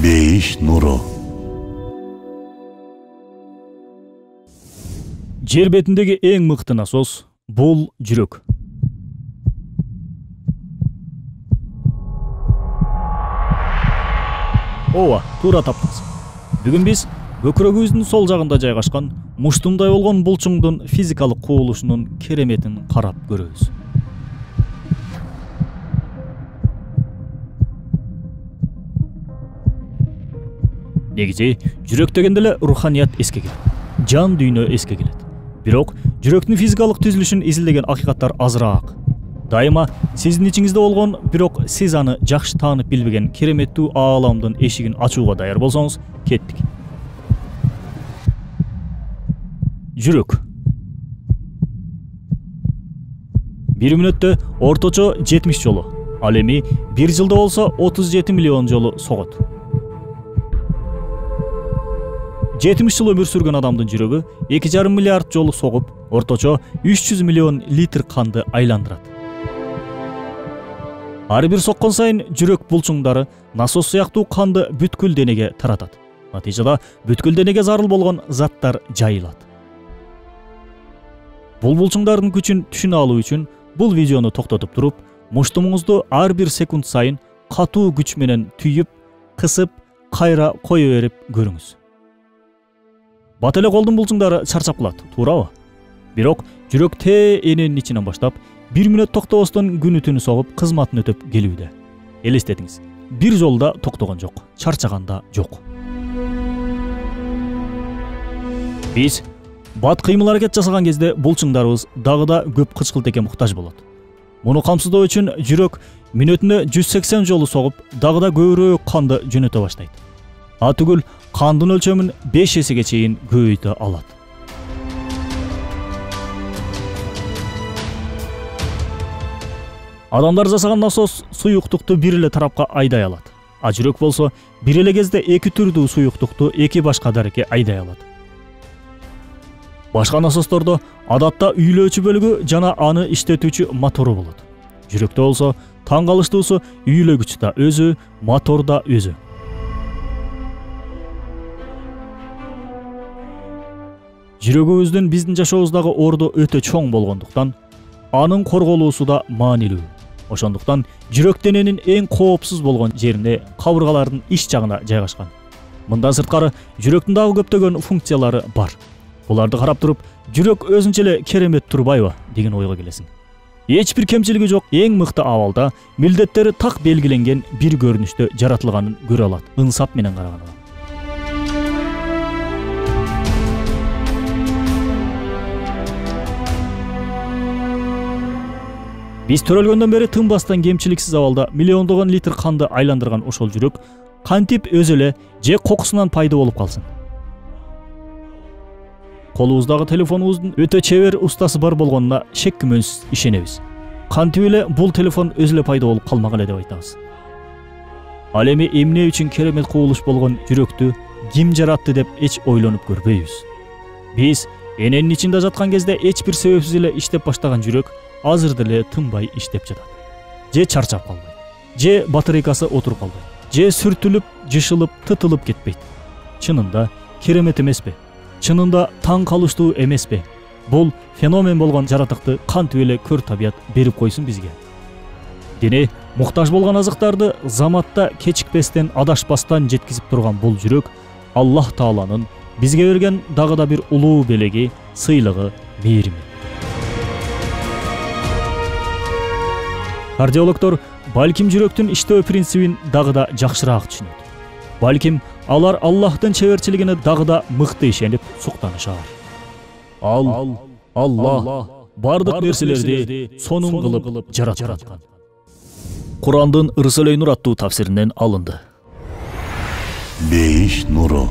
Бейиш нуру. Жер бетіндегі ең мықты насос бул жүрек. Ооба, туура таптыңыз. Бүгүн биз көкүрөгүбүздүн сол жагында жайгашкан муштумдай болгон булчуңдун физикалык кубулушунун кереметин карап көрөбүз. Негизи жүрөк дегенде эле руханият эске келет. Жан дүйнө эске келет. Бирок жүрөктүн физикалык түзүлүшүн изилдеген акыйкаттар азыраак. Дайыма сиздин ичиңизде болгон, бирок сиз аны жакшы таанып билбеген кереметтүү ааламдын эшигин ачууга даяр болсоңуз, кеттик. Жүрөк. Бир мүнөттө орточо 70 жолу, ал эми бир жылда болсо 37 миллион жолу согот. 70 жыл өмүр сүргөн адамдын жүрөгү 2,5 миллиард жолу согуп, орточо 300 миллион литр канды айландырат. Ар бир соккон сайын жүрөк булчуңдары насос сыяктуу канды бүткүл денеге таратат. Натыйжада бүткүл денеге зарыл болгон заттар жайылат. Бул булчуңдардын күчүн түшүнө алуу үчүн бул видеону токтотуп туруп, муштумуңузду ар бир секунд сайын катуу күч менен түйүп, кысып, кайра кое берип көрүңүз. Бат эле колдун булчуңдары чарчап калат, туурабы? Бирок жүрөк эненин ичинен баштап 1 мүнөт токтобостон күнү түнү согуп, кызматын өтөп келүүдө. Элестетиңиз, бир жолда токтогон жок, чарчаганда жок. Биз бат кыймыл аракет жасаган кезде булчуңдарыбыз дагы да көп кычкылтекке муктаж болот. Муну камсыздоо үчүн жүрөк мүнөтүнө 180 жолу согуп, дагы да көбүрөөк канды жөнөтө баштайт. Атүгүл кандын өлчөмүн 5 эсеге чейин көбөйтө алат. Адамдар жасаган насос суюктукту бир эле тарапка айдай алат. А жүрөк болсо бир эле кезде эки түрдүү суюктукту эки башка дарекке айдай алат. Башка насостордо адатта үйлөөчү бөлүгү жана аны иштетүүчү мотору болот. Жүрөктө болсо таң калыштуусу үйлөгүч да өзү, мотор да өзү. Жүрөгүбүздүн биздин жашообуздагы орду өтө чоң болгондуктан, анын корголуусу да маанилүү. Ошондуктан жүрөк дененин эң коопсуз болгон жерине, кабыргалардын ич жагына жайгашкан. Мындан сырткары жүрөктүн дагы көптөгөн функциялары бар. Буларды карап туруп, жүрөк өзүнчө эле керемет турбайбы деген ойго келесиң. Эч бир кемчилиги жок, эң мыкты абалда, милдеттери так белгиленген бир көрүнүштө жаратылганын көрө алат, ынсап менен караганда. Биз төрөлгөндөн бери тынбастан кемчиликсиз абалда миллиондогон литр канды айландырган ошол жүрөк кантип өзү эле же кокусунан пайда болуп калсын? Колубуздагы телефонубуздун өтө чебер устасы бар болгонуна шек күмөнсүз ишенебиз. Кантип эле бул телефон өзү эле пайда болуп калмак эле деп айтабыз. Ал эми эмне үчүн керемет кубулуш болгон жүрөктү ким жаратты деп эч ойлонуп көрбөйбүз. Биз эненин ичинде жаткан кезде эч бир себепсиз эле иштеп баштаган жүрөк азыр деле тынбай иштеп жатат. Же чарчап калбайт, же батарейкасы отуруп калбайт, же сүртүлүп, жышылып, тытылып кетпейт. Чынында керемет эмеспи? Чынында таң калыштуу эмеспи? Бул феномен болгон жаратыкты кантип эле көр табият берип койсун бизге? Дене муктаж болгон азыктарды заматта кечикпестен, адашпастан жеткизип турган бул жүрөк Аллах Тааланын бизге берген дагы да бир улуу белеги, сыйлыгы, мээрими. Кардиологдор балким жүрөктүн иштөө принцибин дагы да жакшыраак түшүнөт. Балким алар Аллахтын чеберчилигине дагы да мыкты ишенип суктанышар. Аллах бардык нерселерди сонун кылып жараткан. Курандын Рысөлөй Нур аттуу тафсиринен алынды. Бейиш нуру.